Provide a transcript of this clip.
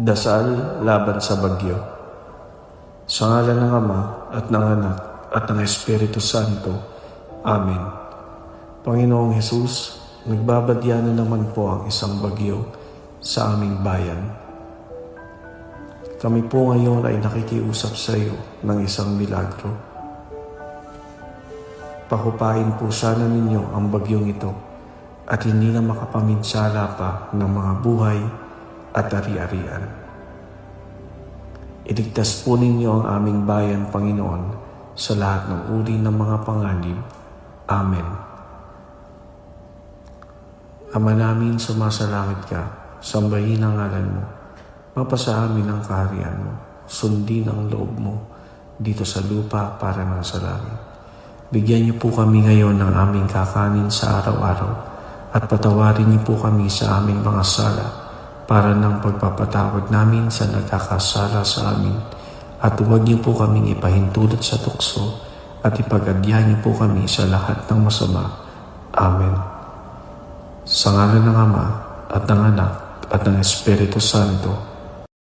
Dasal laban sa bagyo. Sa ngalan ng Ama at ng Anak at ng Espiritu Santo. Amen. Panginoong Hesus, nagbabadya na naman po ang isang bagyo sa aming bayan. Kami po ngayon ay nakikiusap sa iyo ng isang milagro. Pakupain po sana ninyo ang bagyong ito at hindi na makapaminsala pa ng mga buhay at ari-arian. Iligtas po ninyo ang aming bayan, Panginoon, sa lahat ng uri ng mga panganib. Amen. Ama namin, sumasalangit ka, sambahin ang ngalan mo, mapasa amin ang kaharian mo, sundin ang loob mo dito sa lupa para ng sa langit. Bigyan niyo po kami ngayon ng aming kakanin sa araw-araw at patawarin niyo po kami sa aming mga sala para ng pagpapatawad namin sa nagkakasala sa amin, at huwag niyo po kaming ipahintulot sa tukso at ipag-adya niyo po kami sa lahat ng masama. Amen. Sa ngalan ng Ama at ng Anak at ng Espiritu Santo.